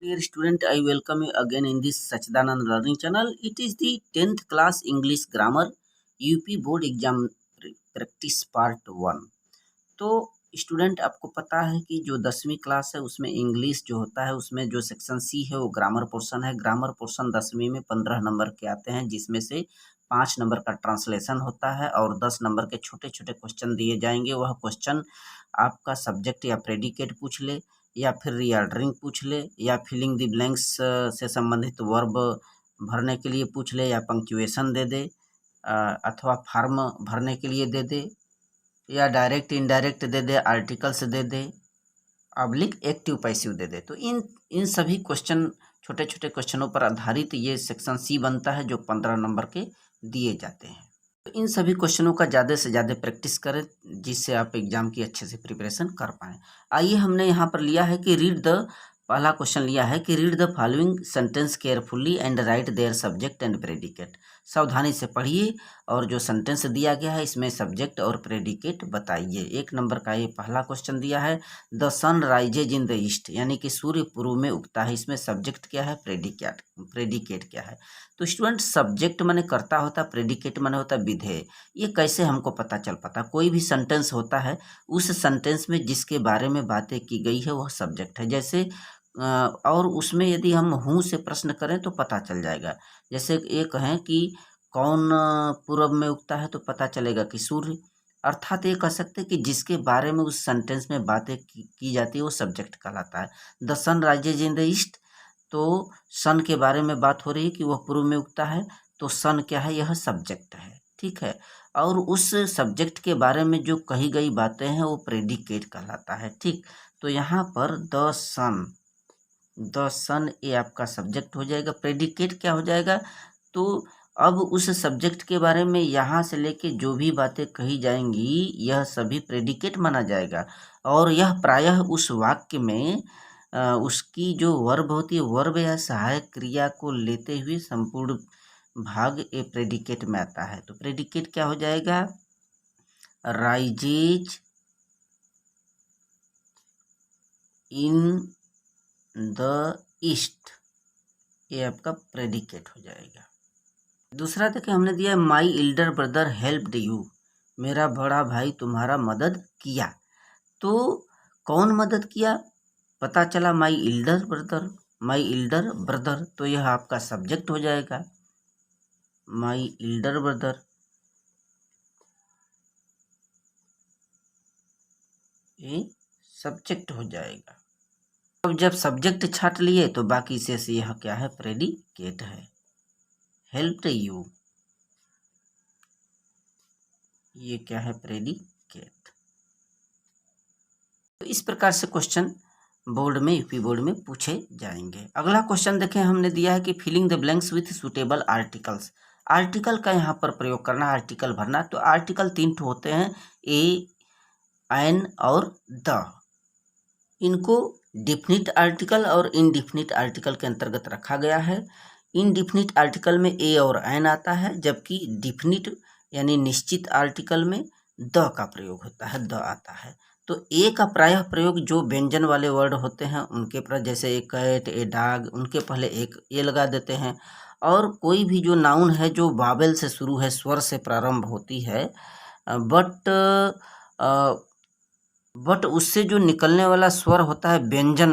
Dear student, I welcome you again in this Sachidanand Learning Channel. It is the 10th class English Grammar UP Board Exam Practice Part 1. तो student आपको पता है कि जो 10वीं class है उसमें इंग्लिश जो होता है उसमें जो सेक्शन सी है वो ग्रामर पोर्शन है। ग्रामर पोर्शन 10वीं में 15 नंबर के आते हैं, जिसमें से 5 नंबर का ट्रांसलेशन होता है और 10 नंबर के छोटे छोटे क्वेश्चन दिए जाएंगे। वह क्वेश्चन आपका सब्जेक्ट या प्रेडिकेट पूछ ले, या फिर रीऑर्डरिंग पूछ ले, या फिलिंग द ब्लैंक्स से संबंधित वर्ब भरने के लिए पूछ ले, या पंक्चुएशन दे दे, अथवा फॉर्म भरने के लिए दे दे, या डायरेक्ट इनडायरेक्ट दे दे, आर्टिकल्स दे दे, ऑब्लिक एक्टिव पैसिव दे दे। तो इन सभी क्वेश्चन, छोटे छोटे क्वेश्चनों पर आधारित ये सेक्शन सी बनता है, जो 15 नंबर के दिए जाते हैं। तो इन सभी क्वेश्चनों का ज़्यादा से ज़्यादा प्रैक्टिस करें, जिससे आप एग्जाम की अच्छे से प्रिपरेशन कर पाएँ। आइए, हमने यहाँ पर लिया है कि पहला क्वेश्चन लिया है कि read the following sentence carefully and write their subject and predicate. सावधानी से पढ़िए और जो सेंटेंस दिया गया है इसमें सब्जेक्ट और प्रेडिकेट बताइए। 1 नंबर का ये पहला क्वेश्चन दिया है, the sun rises in the east, यानी कि सूर्य पूर्व में उगता है। इसमें सब्जेक्ट क्या है, प्रेडिकेट क्या है। तो स्टूडेंट, सब्जेक्ट माने कर्ता होता, प्रेडिकेट माने होता विधेय। ये कैसे हमको पता चल पाता? कोई भी सेंटेंस होता है, उस सेंटेंस में जिसके बारे में बातें की गई है वह सब्जेक्ट है। जैसे और उसमें यदि हम हूँ से प्रश्न करें तो पता चल जाएगा। जैसे एक कहें कि कौन पूरब में उगता है, तो पता चलेगा कि सूर्य। अर्थात ये कह सकते हैं कि जिसके बारे में उस सेंटेंस में बातें की जाती है वो सब्जेक्ट कहलाता है। The sun rises in the east, तो सन के बारे में बात हो रही है कि वह पूर्व में उगता है, तो सन क्या है, यह सब्जेक्ट है। ठीक है। और उस सब्जेक्ट के बारे में जो कही गई बातें हैं वो प्रेडिकेट कहलाता है। ठीक, तो यहाँ पर द सन ये आपका सब्जेक्ट हो जाएगा। प्रेडिकेट क्या हो जाएगा? तो अब उस सब्जेक्ट के बारे में यहाँ से लेके जो भी बातें कही जाएंगी यह सभी प्रेडिकेट माना जाएगा, और यह प्रायः उस वाक्य में उसकी जो वर्ब होती है, वर्ब या सहायक क्रिया को लेते हुए संपूर्ण भाग ये प्रेडिकेट में आता है। तो प्रेडिकेट क्या हो जाएगा? राइजेज इन द ईस्ट, ये आपका प्रेडिकेट हो जाएगा। दूसरा देखिए, हमने दिया my elder brother helped you, मेरा बड़ा भाई तुम्हारा मदद किया। तो कौन मदद किया? पता चला माई एल्डर ब्रदर, तो यह आपका सब्जेक्ट हो जाएगा। माई एल्डर ब्रदर ये सब्जेक्ट हो जाएगा। अब जब सब्जेक्ट छाट लिए तो बाकी से यह क्या है, प्रेडिकेट है। हेल्प्ड यू, ये क्या है, प्रेडिकेट। तो इस प्रकार से क्वेश्चन बोर्ड में, यूपी बोर्ड में पूछे जाएंगे। अगला क्वेश्चन देखें, हमने दिया है कि filling the blanks with suitable articles. Article का यहाँ पर प्रयोग करना, आर्टिकल भरना। तो आर्टिकल 3 ठो होते हैं, ए, एन और द। इनको डिफिनिट आर्टिकल और इनडिफिनिट आर्टिकल के अंतर्गत रखा गया है। इनडिफिनिट आर्टिकल में ए और एन आता है, जबकि डिफिनिट यानी निश्चित आर्टिकल में द का प्रयोग होता है, द आता है। तो ए का प्रायः प्रयोग जो व्यंजन वाले वर्ड होते हैं उनके पर, जैसे ए कैट, ए डॉग, उनके पहले एक ए लगा देते हैं। और कोई भी जो नाउन है जो वावेल से शुरू है, स्वर से प्रारंभ होती है, बट उससे जो निकलने वाला स्वर होता है व्यंजन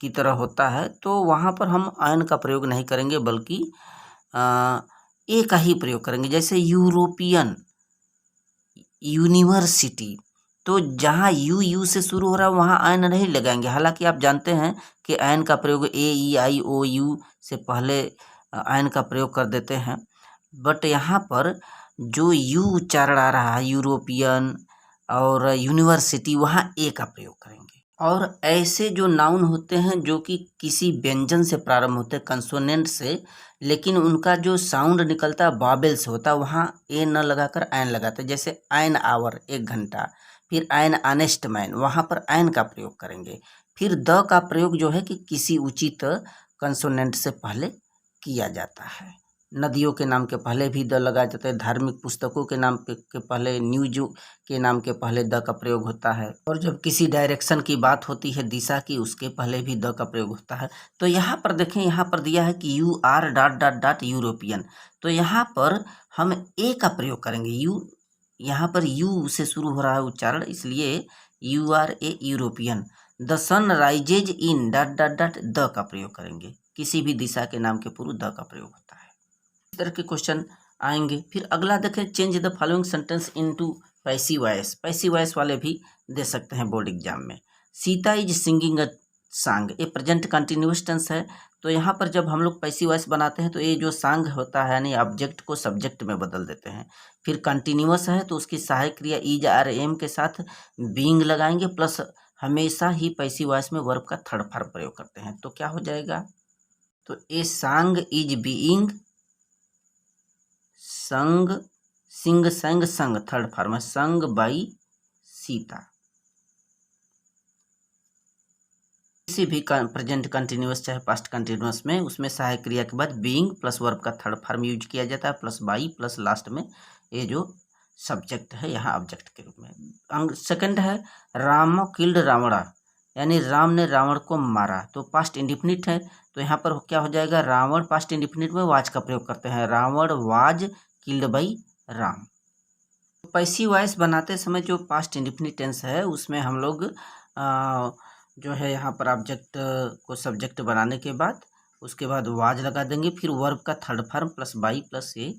की तरह होता है, तो वहाँ पर हम आयन का प्रयोग नहीं करेंगे, बल्कि ए का ही प्रयोग करेंगे। जैसे यूरोपियन, यूनिवर्सिटी, तो जहाँ यू से शुरू हो रहा है वहाँ आयन नहीं लगाएंगे। हालांकि आप जानते हैं कि आयन का प्रयोग ए, ई, आई, ओ, यू से पहले आयन का प्रयोग कर देते हैं, बट यहाँ पर जो यू उच्चारण आ रहा है, यूरोपियन और यूनिवर्सिटी, वहाँ ए का प्रयोग करेंगे। और ऐसे जो नाउन होते हैं जो कि किसी व्यंजन से प्रारंभ होते हैं, कंसोनेंट से, लेकिन उनका जो साउंड निकलता है वावेल से होता है, वहाँ ए न लगाकर आयन लगाते हैं। जैसे आयन आवर, 1 घंटा, फिर आयन ऑनेस्ट मैन, वहाँ पर आयन का प्रयोग करेंगे। फिर द का प्रयोग जो है कि किसी उचित कंसोनेंट से पहले किया जाता है। नदियों के नाम के पहले भी द लगाया जाता है। धार्मिक पुस्तकों के नाम के पहले, न्यूज के नाम के पहले द का प्रयोग होता है। और जब किसी डायरेक्शन की बात होती है, दिशा की, उसके पहले भी द का प्रयोग होता है। तो यहाँ पर देखें, यहाँ पर दिया है कि you R dot dot dot European. तो यहाँ पर हम ए का प्रयोग करेंगे। यू, यहाँ पर यू से शुरू हो रहा है उच्चारण, इसलिए you are a European. The sun rises in dot dot dot the का प्रयोग करेंगे। किसी भी दिशा के नाम के पूर्व द का प्रयोग होता है। इस तरह के क्वेश्चन आएंगे। फिर अगला देखें, change the following sentence into passive voice. Passive voice वाले भी दे सकते हैं बोर्ड एग्जाम में। Sita is singing a song, ये प्रेजेंट कंटिन्यूअस टेंस है। तो यहाँ पर जब हम लोग पैसिव वॉइस बनाते हैं तो ये जो सॉन्ग होता है यानी ऑब्जेक्ट को सब्जेक्ट में बदल देते हैं। फिर कंटिन्यूअस है तो उसकी सहायक क्रिया इज आर एम के साथ बीइंग लगाएंगे, प्लस हमेशा ही पैसिव वॉइस में वर्ब का थर्ड फॉर्म प्रयोग करते हैं। तो क्या हो जाएगा, तो ए सॉन्ग इज बीइंग संग, सिंग संग संग, थर्ड फॉर्म है संग बाई सीता। किसी भी प्रेजेंट कंटिन्यूअस चाहे पास्ट कंटिन्यूअस में उसमें सहायक क्रिया के बाद बीइंग प्लस वर्ब का थर्ड फॉर्म यूज किया जाता है, प्लस बाई प्लस लास्ट में ये जो सब्जेक्ट है यहाँ ऑब्जेक्ट के रूप में। सेकंड है राम किल्ड रावणा, यानी राम ने रावण को मारा। तो पास्ट इंडिफिनिट है, तो यहाँ पर क्या हो जाएगा, रावण पास्ट इंडिफिनिट में वाज का प्रयोग करते हैं, Ravan was killed by Ram. Passive voice बनाते समय जो पास्ट इंडिफिनिट टेंस है उसमें हम लोग जो है यहाँ पर ऑब्जेक्ट को सब्जेक्ट बनाने के बाद उसके बाद वाज लगा देंगे, फिर वर्ब का third form plus by plus a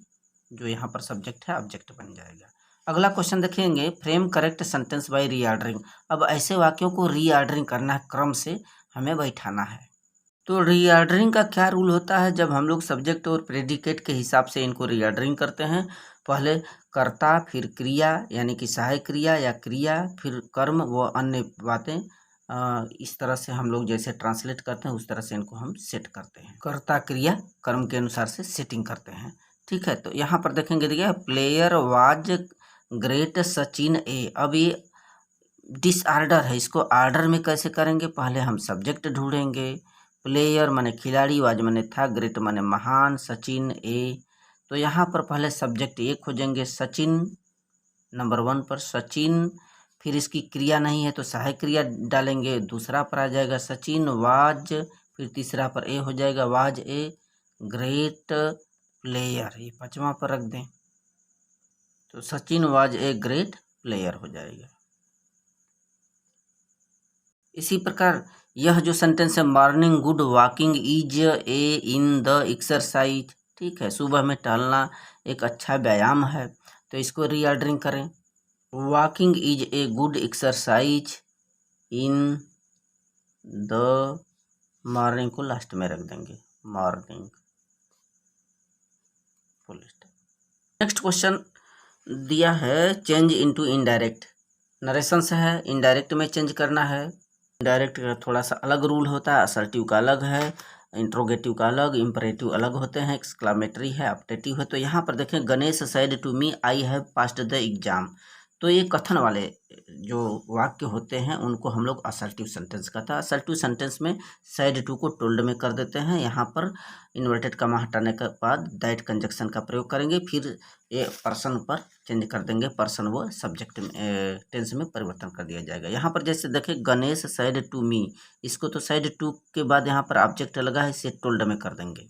जो यहाँ पर सब्जेक्ट है ऑब्जेक्ट बन जाएगा। अगला क्वेश्चन देखेंगे, frame correct sentence by reordering. अब ऐसे वाक्यों को रीऑर्डरिंग करना है, क्रम से हमें बैठाना है। तो रीऑर्डरिंग का क्या रूल होता है, जब हम लोग सब्जेक्ट और प्रेडिकेट के हिसाब से इनको रीऑर्डरिंग करते हैं, पहले कर्ता फिर क्रिया यानी कि सहायक क्रिया या क्रिया फिर कर्म व अन्य बातें, इस तरह से हम लोग जैसे ट्रांसलेट करते हैं उस तरह से इनको हम सेट करते हैं। कर्ता क्रिया कर्म के अनुसार से सेटिंग करते हैं, ठीक है। तो यहाँ पर देखेंगे, देखिए प्लेयर वाज ग्रेट सचिन ए। अब ये डिसऑर्डर है, इसको ऑर्डर में कैसे करेंगे, पहले हम सब्जेक्ट ढूंढेंगे। प्लेयर माने खिलाड़ी, वाज माने था, ग्रेट माने महान, सचिन ए। तो यहाँ पर पहले सब्जेक्ट ए खोजेंगे, सचिन नंबर 1 पर सचिन, फिर इसकी क्रिया नहीं है तो सहायक क्रिया डालेंगे, दूसरा पर आ जाएगा सचिन वाज, फिर तीसरा पर ए हो जाएगा वाज ए ग्रेट प्लेयर, ये 5वां पर रख दें तो Sachin was a great player हो जाएगा। इसी प्रकार यह जो सेंटेंस है, morning good walking is a in the exercise, ठीक है, सुबह में टहलना एक अच्छा व्यायाम है। तो इसको रीऑर्डरिंग करें, walking is a good exercise in the morning को लास्ट में रख देंगे, morning full stop. Next question दिया है, चेंज इनटू इनडायरेक्ट। नरेशन से है, इनडायरेक्ट में चेंज करना है। इनडायरेक्ट का थोड़ा सा अलग रूल होता है, असर्टिव का अलग है, इंट्रोगेटिव का अलग, इम्परेटिव अलग होते हैं, एक्सक्लामेटरी है, ऑप्टेटिव है। तो यहाँ पर देखें, Ganesh said to me I have passed the exam. तो ये कथन वाले जो वाक्य होते हैं उनको हम लोग असर्टिव सेंटेंस कहते हैं। असर्टिव सेंटेंस में सेड टू को टोल्ड में कर देते हैं, यहाँ पर इन्वर्टेड कमा हटाने के बाद दैट कंजक्शन का प्रयोग करेंगे, फिर ये पर्सन पर चेंज कर देंगे, पर्सन वो सब्जेक्ट में टेंस में परिवर्तन कर दिया जाएगा। यहाँ पर जैसे देखें, गणेश सेड टू मी, इसको तो सेड टू के बाद यहाँ पर ऑब्जेक्ट लगा है, इसे टोल्ड में कर देंगे।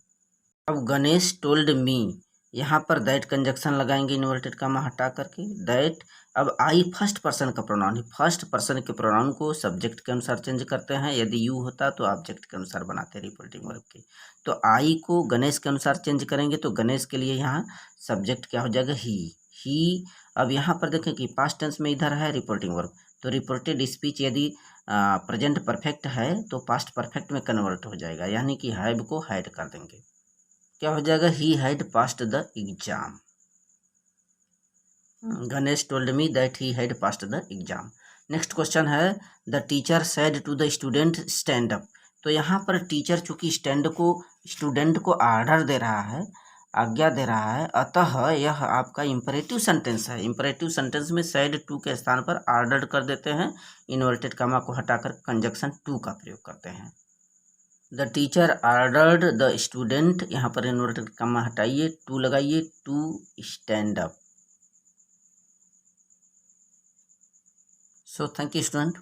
अब गणेश टोल्ड मी, यहाँ पर दैट कंजक्शन लगाएंगे इन्वर्टेड कमा हटा करके, दैट। अब आई फर्स्ट पर्सन का प्रोनाउन है, फर्स्ट पर्सन के प्रोनाउन को सब्जेक्ट के अनुसार चेंज करते हैं, यदि यू होता तो ऑब्जेक्ट के अनुसार बनाते हैं रिपोर्टिंग वर्ब के। तो आई को गणेश के अनुसार चेंज करेंगे तो गणेश के लिए यहाँ सब्जेक्ट क्या हो जाएगा, ही। अब यहाँ पर देखें कि पास्ट टेंस में इधर है रिपोर्टिंग वर्ब, तो रिपोर्टेड स्पीच यदि प्रेजेंट परफेक्ट है तो पास्ट परफेक्ट में कन्वर्ट हो जाएगा, यानी कि हैव को हाइड कर देंगे, क्या हो जाएगा, he had passed the exam. Ganesh told me that he had passed the exam. Next question है, the teacher said to the student stand up. तो यहाँ पर टीचर चूंकि स्टूडेंट को ऑर्डर दे रहा है, आज्ञा दे रहा है, अतः यह आपका इंपरेटिव सेंटेंस है। इंपरेटिव सेंटेंस में सेड टू के स्थान पर ऑर्डर कर देते हैं, इन्वर्टेड कॉमा को हटाकर कंजक्शन टू का प्रयोग करते हैं। The teacher ordered the student, यहाँ पर इन्वर्टेड कॉमा हटाइए, टू लगाइए, to stand up. So thank you student.